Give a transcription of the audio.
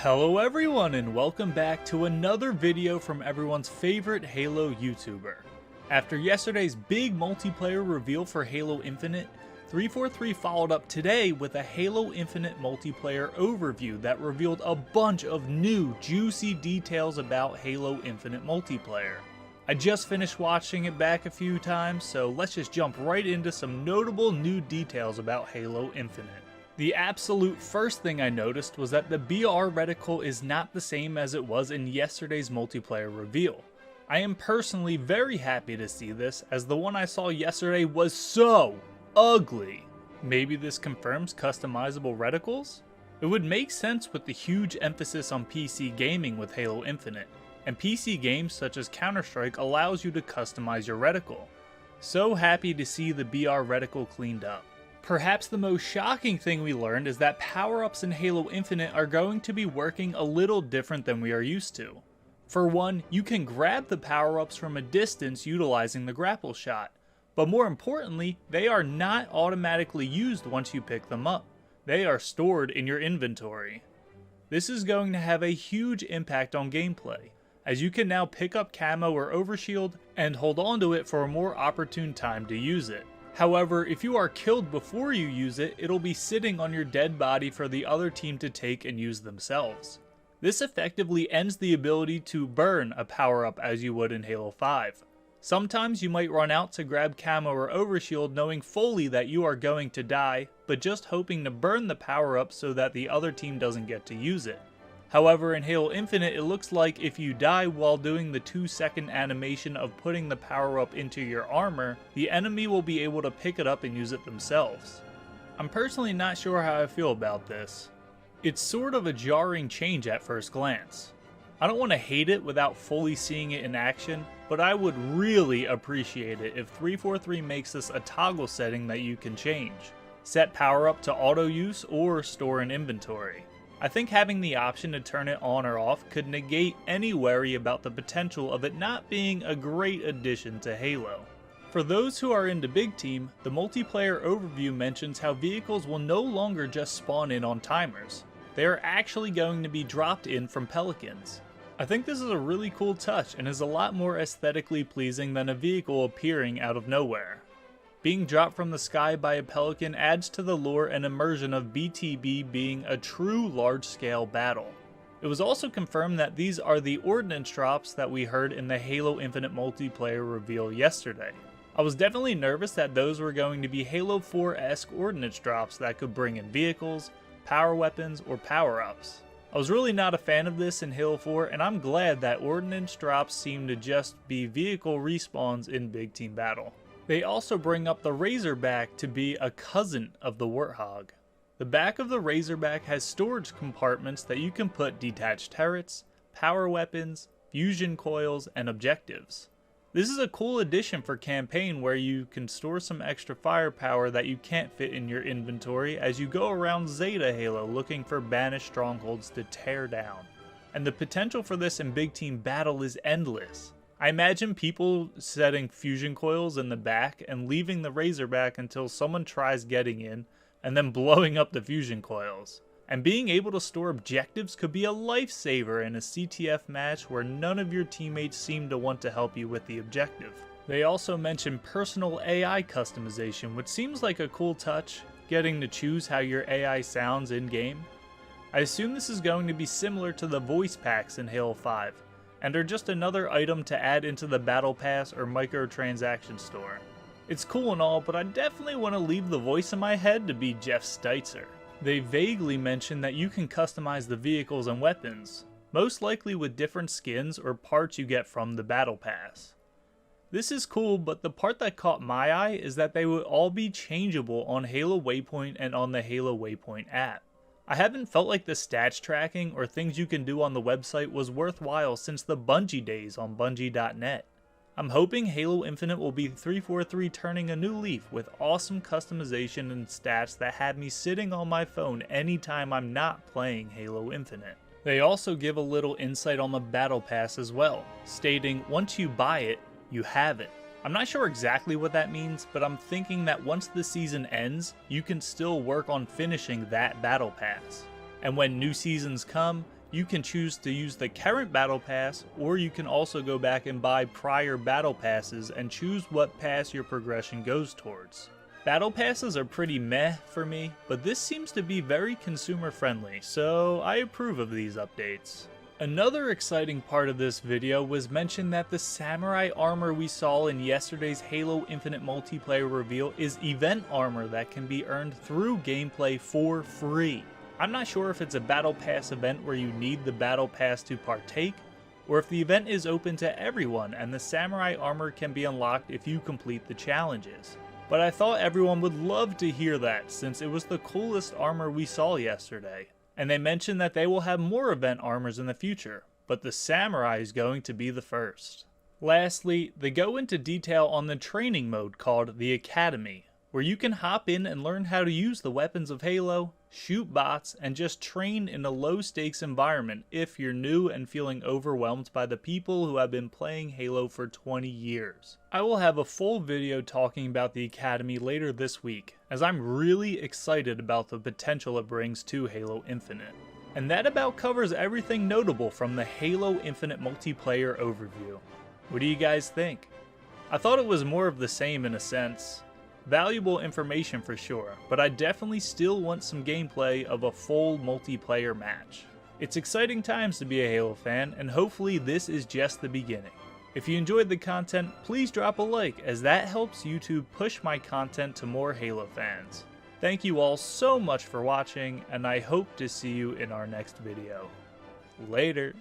Hello everyone and welcome back to another video from everyone's favorite Halo YouTuber. After yesterday's big multiplayer reveal for Halo Infinite, 343 followed up today with a Halo Infinite multiplayer overview that revealed a bunch of new juicy details about Halo Infinite multiplayer. I just finished watching it back a few times, so let's just jump right into some notable new details about Halo Infinite. The absolute first thing I noticed was that the BR reticle is not the same as it was in yesterday's multiplayer reveal. I am personally very happy to see this, as the one I saw yesterday was so ugly. Maybe this confirms customizable reticles? It would make sense with the huge emphasis on PC gaming with Halo Infinite, and PC games such as Counter-Strike allows you to customize your reticle. So happy to see the BR reticle cleaned up. Perhaps the most shocking thing we learned is that power-ups in Halo Infinite are going to be working a little different than we are used to. For one, you can grab the power-ups from a distance utilizing the grapple shot, but more importantly, they are not automatically used once you pick them up. They are stored in your inventory. This is going to have a huge impact on gameplay, as you can now pick up camo or overshield and hold onto it for a more opportune time to use it. However, if you are killed before you use it, it'll be sitting on your dead body for the other team to take and use themselves. This effectively ends the ability to burn a power-up as you would in Halo 5. Sometimes you might run out to grab camo or overshield knowing fully that you are going to die, but just hoping to burn the power-up so that the other team doesn't get to use it. However, in Halo Infinite, it looks like if you die while doing the 2-second animation of putting the power-up into your armor, the enemy will be able to pick it up and use it themselves. I'm personally not sure how I feel about this. It's sort of a jarring change at first glance. I don't want to hate it without fully seeing it in action, but I would really appreciate it if 343 makes this a toggle setting that you can change. Set power-up to auto use or store in inventory. I think having the option to turn it on or off could negate any worry about the potential of it not being a great addition to Halo. For those who are into Big Team, the multiplayer overview mentions how vehicles will no longer just spawn in on timers. They are actually going to be dropped in from Pelicans. I think this is a really cool touch and is a lot more aesthetically pleasing than a vehicle appearing out of nowhere. Being dropped from the sky by a Pelican adds to the lore and immersion of BTB being a true large-scale battle. It was also confirmed that these are the ordnance drops that we heard in the Halo Infinite multiplayer reveal yesterday. I was definitely nervous that those were going to be Halo 4-esque ordnance drops that could bring in vehicles, power weapons, or power-ups. I was really not a fan of this in Halo 4, and I'm glad that ordnance drops seem to just be vehicle respawns in Big Team Battle. They also bring up the Razorback to be a cousin of the Warthog. The back of the Razorback has storage compartments that you can put detached turrets, power weapons, fusion coils, and objectives. This is a cool addition for campaign where you can store some extra firepower that you can't fit in your inventory as you go around Zeta Halo looking for banished strongholds to tear down. And the potential for this in Big Team Battle is endless. I imagine people setting fusion coils in the back and leaving the Razorback until someone tries getting in and then blowing up the fusion coils. And being able to store objectives could be a lifesaver in a CTF match where none of your teammates seem to want to help you with the objective. They also mention personal AI customization, which seems like a cool touch, getting to choose how your AI sounds in-game. I assume this is going to be similar to the voice packs in Halo 5. And are just another item to add into the Battle Pass or microtransaction store. It's cool and all, but I definitely want to leave the voice in my head to be Jeff Steitzer. They vaguely mention that you can customize the vehicles and weapons, most likely with different skins or parts you get from the Battle Pass. This is cool, but the part that caught my eye is that they would all be changeable on Halo Waypoint and on the Halo Waypoint app. I haven't felt like the stats tracking or things you can do on the website was worthwhile since the Bungie days on Bungie.net. I'm hoping Halo Infinite will be 343 turning a new leaf with awesome customization and stats that have me sitting on my phone anytime I'm not playing Halo Infinite. They also give a little insight on the Battle Pass as well, stating once you buy it, you have it. I'm not sure exactly what that means, but I'm thinking that once the season ends, you can still work on finishing that Battle Pass. And when new seasons come, You can choose to use the current battle pass, or you can also go back and buy prior battle passes and choose what pass your progression goes towards. Battle passes are pretty meh for me, but this seems to be very consumer friendly, so I approve of these updates. Another exciting part of this video was mentioned that the samurai armor we saw in yesterday's Halo Infinite multiplayer reveal is event armor that can be earned through gameplay for free. I'm not sure if it's a battle pass event where you need the battle pass to partake, or if the event is open to everyone and the samurai armor can be unlocked if you complete the challenges. But I thought everyone would love to hear that since it was the coolest armor we saw yesterday. And they mentioned that they will have more event armors in the future, but the samurai is going to be the first. Lastly, they go into detail on the training mode called the Academy, where you can hop in and learn how to use the weapons of Halo, shoot bots, and just train in a low stakes environment if you're new and feeling overwhelmed by the people who have been playing Halo for 20 years. I will have a full video talking about the Academy later this week, as I'm really excited about the potential it brings to Halo Infinite. And that about covers everything notable from the Halo Infinite multiplayer overview. What do you guys think? I thought it was more of the same in a sense. Valuable information for sure, but I definitely still want some gameplay of a full multiplayer match. It's exciting times to be a Halo fan, and hopefully this is just the beginning. If you enjoyed the content, please drop a like, as that helps YouTube push my content to more Halo fans. Thank you all so much for watching, and I hope to see you in our next video. Later.